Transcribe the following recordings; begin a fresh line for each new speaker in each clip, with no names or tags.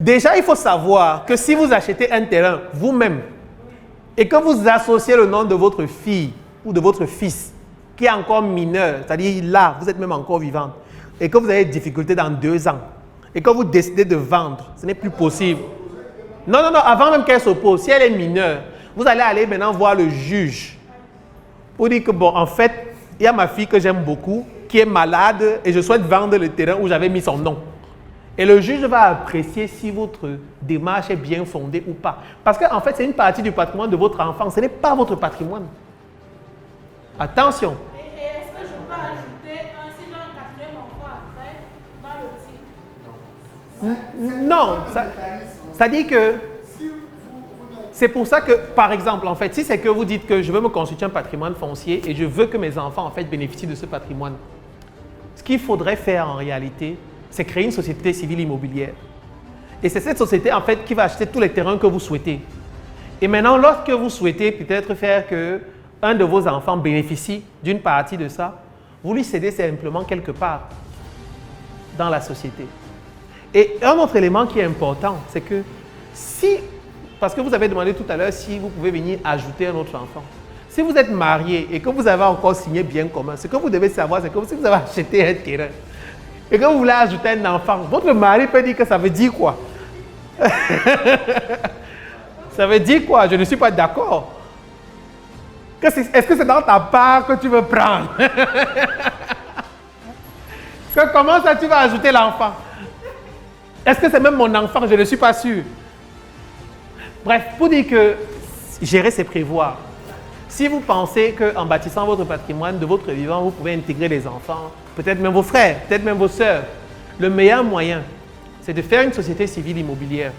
Déjà, il faut savoir que si vous achetez un terrain vous-même et que vous associez le nom de votre fille ou de votre fils qui est encore mineur, c'est-à-dire là, vous êtes même encore vivante, et que vous avez des difficultés dans 2 ans, et que vous décidez de vendre, ce n'est plus possible. Non, non, non, avant même qu'elle s'oppose, si elle est mineure, vous allez aller maintenant voir le juge pour dire que, bon, en fait, il y a ma fille que j'aime beaucoup, qui est malade, et je souhaite vendre le terrain où j'avais mis son nom. Et le juge va apprécier si votre démarche est bien fondée ou pas. Parce qu'en fait, c'est une partie du patrimoine de votre enfant, ce n'est pas votre patrimoine. Attention.
Et est-ce que je peux ajouter si j'ai un 4e enfant après dans le titre?
Non, ça dit que c'est pour ça que, par exemple, en fait, si c'est que vous dites que je veux me constituer un patrimoine foncier et je veux que mes enfants, en fait, bénéficient de ce patrimoine, ce qu'il faudrait faire en réalité, c'est créer une société civile immobilière. Et c'est cette société, en fait, qui va acheter tous les terrains que vous souhaitez. Et maintenant, lorsque vous souhaitez peut-être faire que un de vos enfants bénéficie d'une partie de ça, vous lui cédez simplement quelque part dans la société. Et un autre élément qui est important, c'est que si, parce que vous avez demandé tout à l'heure si vous pouvez venir ajouter un autre enfant. Si vous êtes marié et que vous avez encore signé bien commun, ce que vous devez savoir, c'est que si vous avez acheté un terrain et que vous voulez ajouter un enfant, votre mari peut dire que ça veut dire quoi? Ça veut dire quoi? Je ne suis pas d'accord. Est-ce que c'est dans ta part que tu veux prendre? Comment ça tu vas ajouter l'enfant? Est-ce que c'est même mon enfant? Je ne suis pas sûr. Bref, pour dire que gérer, c'est prévoir. Si vous pensez qu'en bâtissant votre patrimoine de votre vivant, vous pouvez intégrer les enfants, peut-être même vos frères, peut-être même vos sœurs, le meilleur moyen, c'est de faire une société civile immobilière,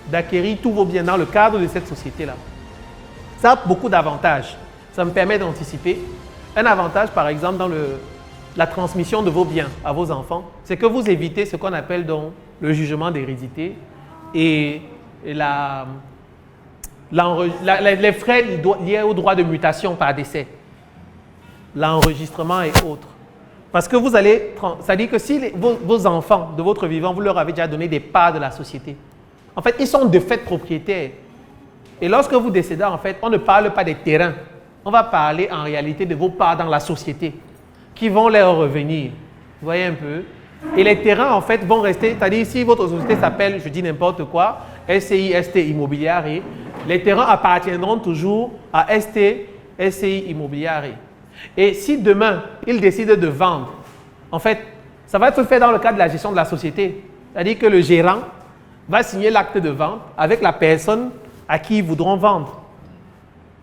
d'acquérir tous vos biens dans le cadre de cette société-là. Ça a beaucoup d'avantages. Ça me permet d'anticiper. Un avantage, par exemple, dans la transmission de vos biens à vos enfants, c'est que vous évitez ce qu'on appelle donc le jugement d'hérédité et les frais liés au droit de mutation par décès, l'enregistrement et autres. Parce que vous allez, c'est-à-dire que si vos enfants de votre vivant, vous leur avez déjà donné des parts de la société, en fait, ils sont de fait propriétaires. Et lorsque vous décédez, en fait, on ne parle pas des terrains. On va parler en réalité de vos parts dans la société qui vont leur revenir. Vous voyez un peu? Et les terrains, en fait, vont rester, c'est-à-dire si votre société s'appelle, je dis n'importe quoi, SCI, ST Immobiliare, les terrains appartiendront toujours à SCI Immobiliare. Et si demain, ils décident de vendre, en fait, ça va être fait dans le cadre de la gestion de la société. C'est-à-dire que le gérant va signer l'acte de vente avec la personne à qui ils voudront vendre.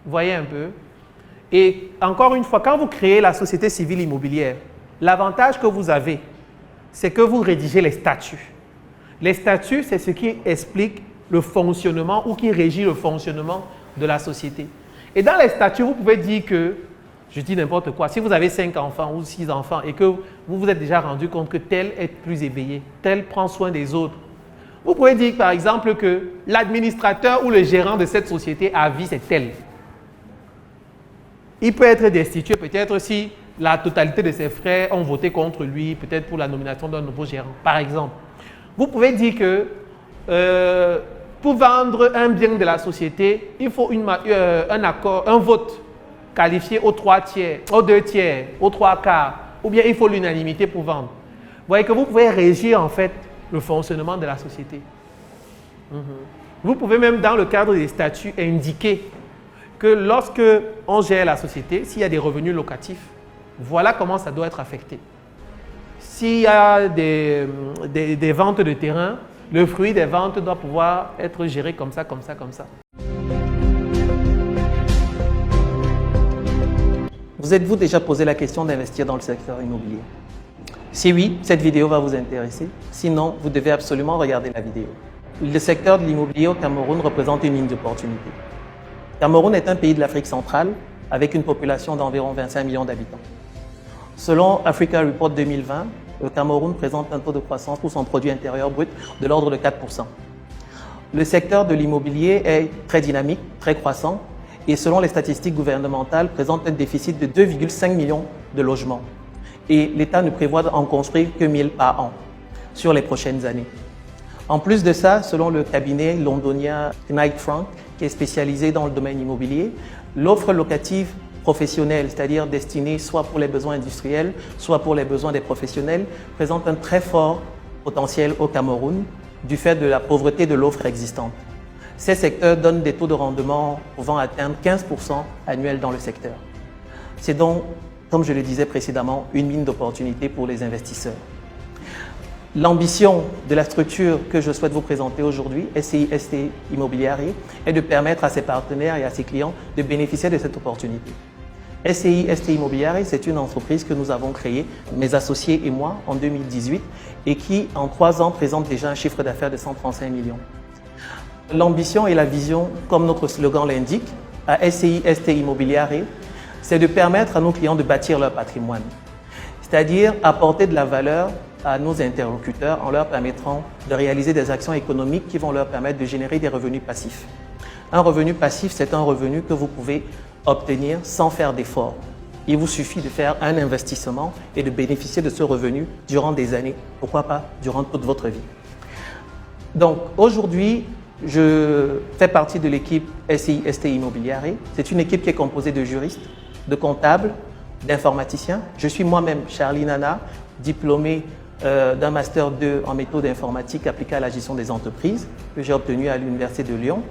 Vous voyez un peu? Et encore une fois, quand vous créez la société civile immobilière, l'avantage que vous avez, c'est que vous rédigez les statuts. Les statuts, c'est ce qui explique le fonctionnement ou qui régit le fonctionnement de la société. Et dans les statuts, vous pouvez dire que, je dis n'importe quoi, si vous avez 5 enfants ou 6 enfants et que vous vous êtes déjà rendu compte que tel est plus éveillé, tel prend soin des autres, vous pouvez dire par exemple que l'administrateur ou le gérant de cette société à vie, c'est tel. Il peut être destitué peut-être si la totalité de ses frères ont voté contre lui, peut-être pour la nomination d'un nouveau gérant, par exemple. Vous pouvez dire que pour vendre un bien de la société, il faut un accord, un vote qualifié aux 3 tiers, aux 2 tiers, aux 3 quarts, ou bien il faut l'unanimité pour vendre. Vous voyez que vous pouvez régir en fait le fonctionnement de la société. Vous pouvez même dans le cadre des statuts indiquer que lorsque on gère la société, s'il y a des revenus locatifs, voilà comment ça doit être affecté. S'il y a des ventes de terrain, le fruit des ventes doit pouvoir être géré comme ça, comme ça, comme ça. Vous êtes-vous déjà posé la question d'investir dans le secteur immobilier? Si oui, cette vidéo va vous intéresser. Sinon, vous devez absolument regarder la vidéo. Le secteur de l'immobilier au Cameroun représente une ligne d'opportunité. Cameroun est un pays de l'Afrique centrale avec une population d'environ 25 millions d'habitants. Selon Africa Report 2020, le Cameroun présente un taux de croissance pour son produit intérieur brut de l'ordre de 4%. Le secteur de l'immobilier est très dynamique, très croissant et selon les statistiques gouvernementales, présente un déficit de 2,5 millions de logements. Et l'État ne prévoit en construire que 1000 par an sur les prochaines années.
En plus de ça, selon le cabinet londonien Knight Frank, qui est spécialisé dans le domaine immobilier, l'offre locative professionnelle, c'est-à-dire destinée soit pour les besoins industriels, soit pour les besoins des professionnels, présente un très fort potentiel au Cameroun du fait de la pauvreté de l'offre existante. Ces secteurs donnent des taux de rendement pouvant atteindre 15% annuels dans le secteur. C'est donc, comme je le disais précédemment, une mine d'opportunités pour les investisseurs. L'ambition de la structure que je souhaite vous présenter aujourd'hui, SCI ST Immobiliare, est de permettre à ses partenaires et à ses clients de bénéficier de cette opportunité. SCI ST Immobiliare, c'est une entreprise que nous avons créée, mes associés et moi, en 2018, et qui, en 3 ans, présente déjà un chiffre d'affaires de 135 millions. L'ambition et la vision, comme notre slogan l'indique, à SCI ST Immobiliare, c'est de permettre à nos clients de bâtir leur patrimoine, c'est-à-dire apporter de la valeur à nos interlocuteurs en leur permettant de réaliser des actions économiques qui vont leur permettre de générer des revenus passifs. Un revenu passif, c'est un revenu que vous pouvez obtenir sans faire d'efforts. Il vous suffit de faire un investissement et de bénéficier de ce revenu durant des années, pourquoi pas durant toute votre vie. Donc aujourd'hui, je fais partie de l'équipe SCI ST Immobiliare. C'est une équipe qui est composée de juristes, de comptables, d'informaticiens. Je suis moi-même Charlie Nana, diplômé d'un Master 2 en méthode informatique appliquée à la gestion des entreprises que j'ai obtenu à l'Université de Lyon.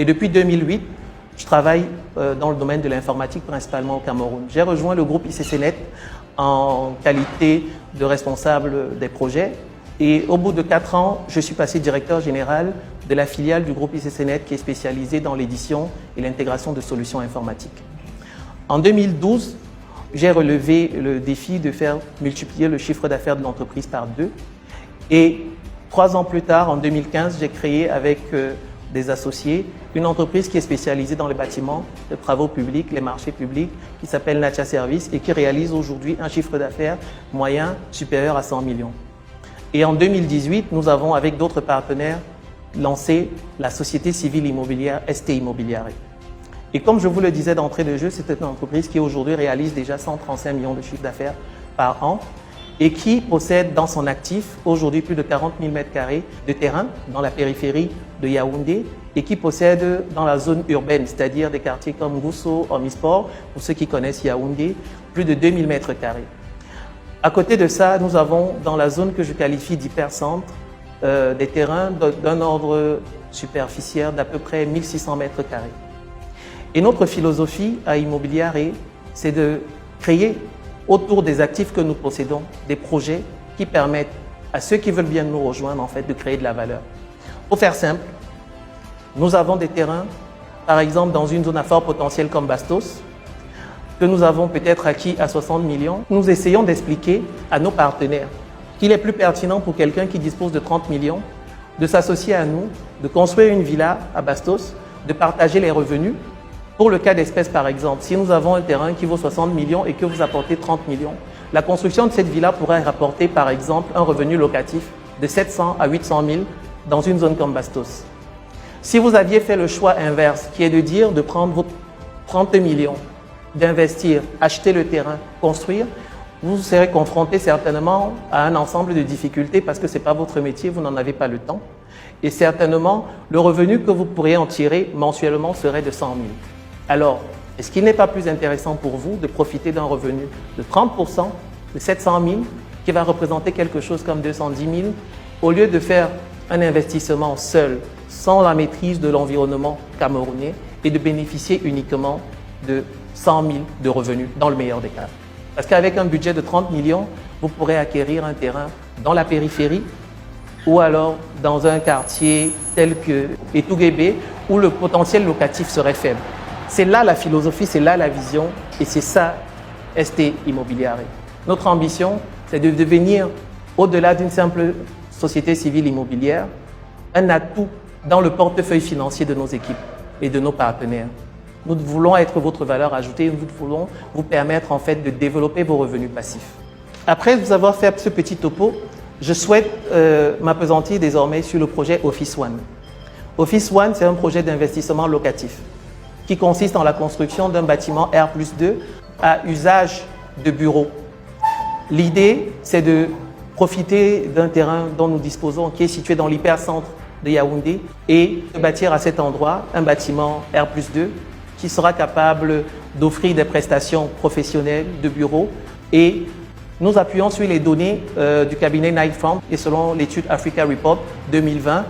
Et depuis 2008, je travaille dans le domaine de l'informatique, principalement au Cameroun. J'ai rejoint le groupe ICCNet en qualité de responsable des projets. Et au bout de 4 ans, je suis passé directeur général de la filiale du groupe ICCNet qui est spécialisée dans l'édition et l'intégration de solutions informatiques. En 2012, j'ai relevé le défi de faire multiplier le chiffre d'affaires de l'entreprise par 2. Et 3 ans plus tard, en 2015, j'ai créé avec des associés une entreprise qui est spécialisée dans les bâtiments, les travaux publics, les marchés publics, qui s'appelle Natia Service et qui réalise aujourd'hui un chiffre d'affaires moyen supérieur à 100 millions. Et en 2018, nous avons, avec d'autres partenaires, lancé la société civile immobilière ST Immobiliare. Et comme je vous le disais d'entrée de jeu, c'est une entreprise qui aujourd'hui réalise déjà 135 millions de chiffre d'affaires par an et qui possède dans son actif aujourd'hui plus de 40 000 m² de terrain dans la périphérie de Yaoundé et qui possède dans la zone urbaine, c'est-à-dire des quartiers comme Gousso, Omnisport, pour ceux qui connaissent Yaoundé, plus de 2000 m². À côté de ça, nous avons dans la zone que je qualifie d'hypercentre des terrains d'un ordre superficiel d'à peu près 1600 m². Et notre philosophie à Immobiliare, c'est de créer autour des actifs que nous possédons des projets qui permettent à ceux qui veulent bien nous rejoindre en fait de créer de la valeur. Pour faire simple, nous avons des terrains, par exemple dans une zone à fort potentiel comme Bastos, que nous avons peut-être acquis à 60 millions. Nous essayons d'expliquer à nos partenaires qu'il est plus pertinent pour quelqu'un qui dispose de 30 millions de s'associer à nous, de construire une villa à Bastos, de partager les revenus. Pour le cas d'espèce, par exemple, si nous avons un terrain qui vaut 60 millions et que vous apportez 30 millions, la construction de cette villa pourrait rapporter, par exemple, un revenu locatif de 700 à 800 000 dans une zone comme Bastos. Si vous aviez fait le choix inverse, qui est de dire de prendre vos 30 millions, d'investir, acheter le terrain, construire, vous serez confronté certainement à un ensemble de difficultés parce que ce n'est pas votre métier, vous n'en avez pas le temps. Et certainement, le revenu que vous pourriez en tirer mensuellement serait de 100 000. Alors, est-ce qu'il n'est pas plus intéressant pour vous de profiter d'un revenu de 30%, de 700 000, qui va représenter quelque chose comme 210 000, au lieu de faire un investissement seul, sans la maîtrise de l'environnement camerounais, et de bénéficier uniquement de 100 000 de revenus, dans le meilleur des cas. Parce qu'avec un budget de 30 millions, vous pourrez acquérir un terrain dans la périphérie, ou alors dans un quartier tel que Etouguébé, où le potentiel locatif serait faible. C'est là la philosophie, c'est là la vision et c'est ça ST Immobiliare. Notre ambition, c'est de devenir, au-delà d'une simple société civile immobilière, un atout dans le portefeuille financier de nos équipes et de nos partenaires. Nous voulons être votre valeur ajoutée, nous voulons vous permettre en fait de développer vos revenus passifs. Après vous avoir fait ce petit topo, je souhaite m'appesantir désormais sur le projet Office One. Office One, c'est un projet d'investissement locatif qui consiste en la construction d'un bâtiment R+2 à usage de bureau. L'idée, c'est de profiter d'un terrain dont nous disposons, qui est situé dans l'hypercentre de Yaoundé, et de bâtir à cet endroit un bâtiment R+2 qui sera capable d'offrir des prestations professionnelles de bureau. Et nous appuyons sur les données du cabinet Knight Frank et selon l'étude Africa Report 2020,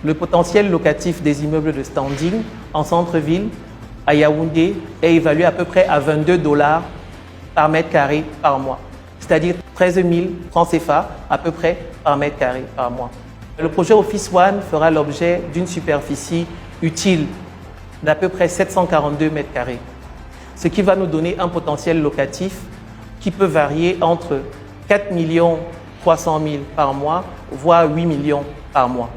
le potentiel locatif des immeubles de standing en centre-ville à Yaoundé est évalué à peu près à 22 $ par mètre carré par mois, c'est-à-dire 13 000 francs CFA à peu près par mètre carré par mois. Le projet Office One fera l'objet d'une superficie utile d'à peu près 742 mètres carrés, ce qui va nous donner un potentiel locatif qui peut varier entre 4 300 000 par mois, voire 8 millions par mois.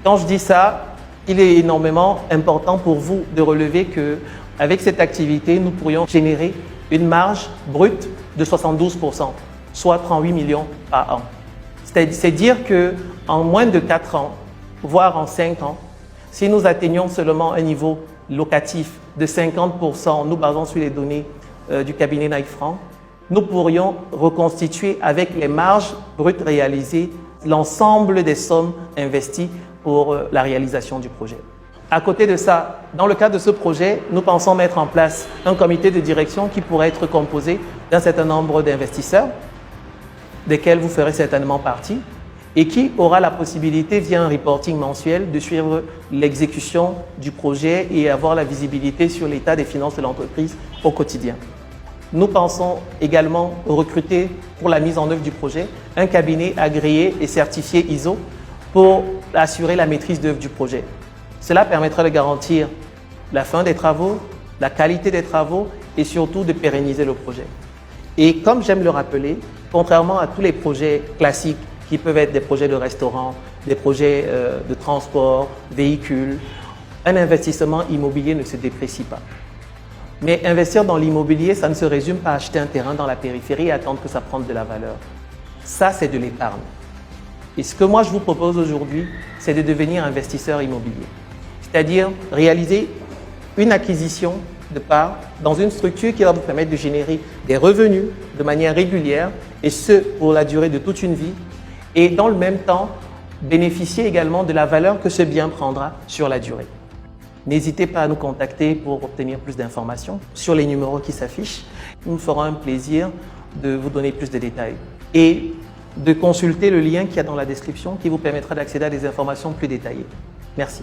Quand je dis ça, il est énormément important pour vous de relever qu'avec cette activité, nous pourrions générer une marge brute de 72%, soit 38 millions par an. C'est dire qu'en moins de 4 ans, voire en 5 ans, si nous atteignons seulement un niveau locatif de 50%, nous basons sur les données du cabinet Knight Frank, nous pourrions reconstituer avec les marges brutes réalisées l'ensemble des sommes investies pour la réalisation du projet. À côté de ça, dans le cadre de ce projet, nous pensons mettre en place un comité de direction qui pourrait être composé d'un certain nombre d'investisseurs, desquels vous ferez certainement partie, et qui aura la possibilité, via un reporting mensuel, de suivre l'exécution du projet et avoir la visibilité sur l'état des finances de l'entreprise au quotidien. Nous pensons également recruter pour la mise en œuvre du projet un cabinet agréé et certifié ISO pour assurer la maîtrise d'œuvre du projet. Cela permettra de garantir la fin des travaux, la qualité des travaux et surtout de pérenniser le projet. Et comme j'aime le rappeler, contrairement à tous les projets classiques qui peuvent être des projets de restaurant, des projets de transport, véhicules, un investissement immobilier ne se déprécie pas. Mais investir dans l'immobilier, ça ne se résume pas à acheter un terrain dans la périphérie et attendre que ça prenne de la valeur. Ça, c'est de l'épargne. Et ce que moi, je vous propose aujourd'hui, c'est de devenir investisseur immobilier. C'est-à-dire réaliser une acquisition de parts dans une structure qui va vous permettre de générer des revenus de manière régulière, et ce, pour la durée de toute une vie, et dans le même temps, bénéficier également de la valeur que ce bien prendra sur la durée. N'hésitez pas à nous contacter pour obtenir plus d'informations sur les numéros qui s'affichent. Nous nous ferons un plaisir de vous donner plus de détails et de consulter le lien qu'il y a dans la description qui vous permettra d'accéder à des informations plus détaillées. Merci.